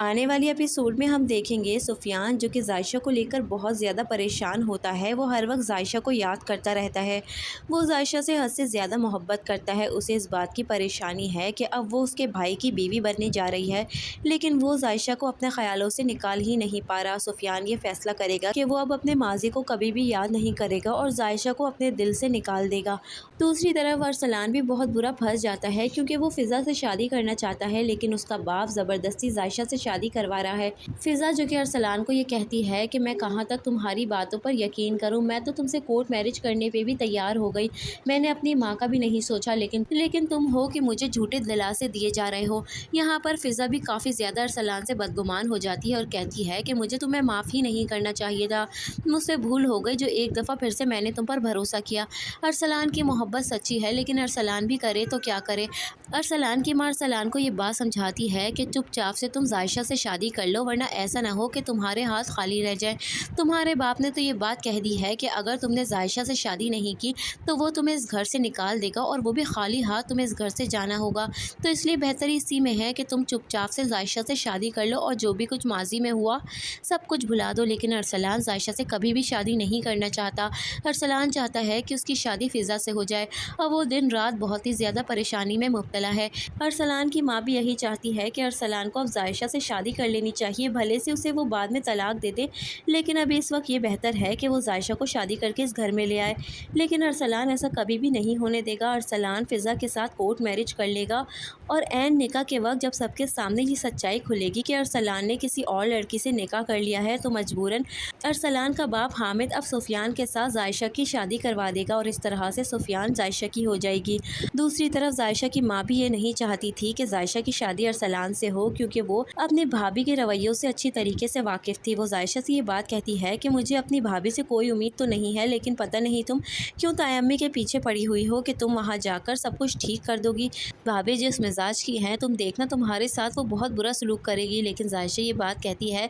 आने वाली एपिसोड में हम देखेंगे सुफियान जो कि जायशा को लेकर बहुत ज़्यादा परेशान होता है। वो हर वक्त जायशा को याद करता रहता है। वो जायशा से हद से ज़्यादा मोहब्बत करता है। उसे इस बात की परेशानी है कि अब वो उसके भाई की बीवी बनने जा रही है, लेकिन वो जायशा को अपने ख्यालों से निकाल ही नहीं पा रहा। सुफियान ये फैसला करेगा कि वो अब अपने माजी को कभी भी याद नहीं करेगा और जायशा को अपने दिल से निकाल देगा। दूसरी तरफ अरसलान भी बहुत बुरा फंस जाता है क्योंकि वो फ़िज़ा से शादी करना चाहता है, लेकिन उसका बाप ज़बरदस्ती जायशा से शादी करवा रहा है। फ़िज़ा जो कि अरसलान को ये कहती है कि मैं कहाँ तक तुम्हारी बातों पर यकीन करूँ, मैं तो तुमसे कोर्ट मैरिज करने पे भी तैयार हो गई। मैंने अपनी माँ का भी नहीं सोचा, लेकिन तुम हो कि मुझे झूठे दिलासे दिए जा रहे हो। यहाँ पर फ़िज़ा भी काफ़ी ज़्यादा अरसलान से बदगुमान हो जाती है और कहती है कि मुझे तुम्हें माफ़ ही नहीं करना चाहिए था। मुझसे भूल हो गई जो एक दफ़ा फिर से मैंने तुम पर भरोसा किया। अरसलान की मोहब्बत सच्ची है, लेकिन अरसलान भी करे तो क्या करे। अरसलान की माँ अरसलान को ये बात समझाती है कि चुपचाप से तुम जायशा से शादी कर लो, वरना ऐसा ना हो कि तुम्हारे हाथ खाली रह जाए। तुम्हारे बाप ने तो ये बात कह दी है कि अगर तुमने जायशा से शादी नहीं की तो वो तुम्हें इस घर से निकाल देगा और वो भी खाली हाथ तुम्हें इस घर से जाना होगा। तो इसलिए बेहतर इसी में है कि तुम चुपचाप से जायशा से शादी कर लो और जो भी कुछ माजी में हुआ सब कुछ भुला दो। लेकिन अरसलान जायशा से कभी भी शादी नहीं करना चाहता। अरसलान चाहता है कि उसकी शादी फ़िज़ा से हो जाए और वो दिन रात बहुत ही ज़्यादा परेशानी में मुब्तला है। अरसलान की माँ भी यही चाहती है कि अरसलान को अब जायशा से शादी कर लेनी चाहिए, भले से उसे वो बाद में तलाक दे दे, लेकिन अभी इस वक्त ये बेहतर है कि वो जायशा को शादी करके इस घर में ले आए। लेकिन अरसलान ऐसा कभी भी नहीं होने देगा। अरसलान फ़िज़ा के साथ कोर्ट मैरिज कर लेगा और ऐन निकाह के वक्त जब सबके सामने ये सच्चाई खुलेगी कि अरसलान ने किसी और लड़की से निकाह कर लिया है, तो मजबूरन अरसलान का बाप हामिद अब सुफियान के साथ जायशा की शादी करवा देगा और इस तरह से सुफियान जायशा की हो जाएगी। दूसरी तरफ जायशा की माँ भी ये नहीं चाहती थी कि जायशा की शादी अरसलान से हो, क्योंकि वो अपनी भाभी के रवैयों से अच्छी तरीके से वाकिफ़ थी। वो जायशा से ये बात कहती है कि मुझे अपनी भाभी से कोई उम्मीद तो नहीं है, लेकिन पता नहीं तुम क्यों तायम्मी के पीछे पड़ी हुई हो कि तुम वहाँ जाकर सब कुछ ठीक कर दोगी। भाभी जिस मिजाज की हैं, तुम देखना तुम्हारे साथ वो बहुत बुरा सलूक करेगी। लेकिन जायशा ये बात कहती है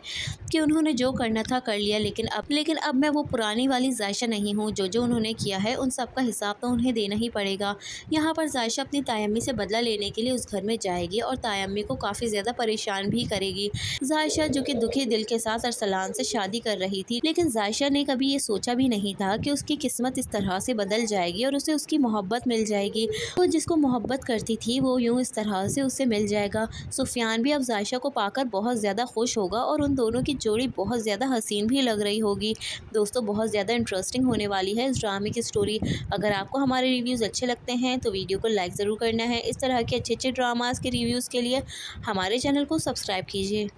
कि उन्होंने जो करना था कर लिया, लेकिन अब मैं वो पुरानी वाली जायशा नहीं हूँ। जो उन्होंने किया है उन सब का हिसाब तो उन्हें देना ही पड़ेगा। यहाँ पर जायशा अपनी तायम्मी से बदला लेने के लिए उस घर में जाएगी और तायम्मी को काफ़ी ज़्यादा परेशान भी करेगी। जायशा जो कि दुखी दिल के साथ अरसलान से शादी कर रही थी, लेकिन जायशा ने कभी ये सोचा भी नहीं था कि उसकी किस्मत इस तरह से बदल जाएगी और उसे उसकी मोहब्बत मिल जाएगी। वो जिसको मोहब्बत करती थी वो यूँ इस तरह से उससे मिल जाएगा। सुफियान भी अब जायशा को पाकर बहुत ज़्यादा खुश होगा और उन दोनों की जोड़ी बहुत ज़्यादा हसीन भी लग रही होगी। दोस्तों, बहुत ज़्यादा इंटरेस्टिंग होने वाली है इस ड्रामे की स्टोरी। अगर आपको हमारे रिव्यूज़ अच्छे लगते हैं तो वीडियो को लाइक ज़रूर करना है। इस तरह के अच्छे अच्छे ड्रामास के रिव्यूज़ के लिए हमारे चैनल को सब्सक्राइब कीजिए।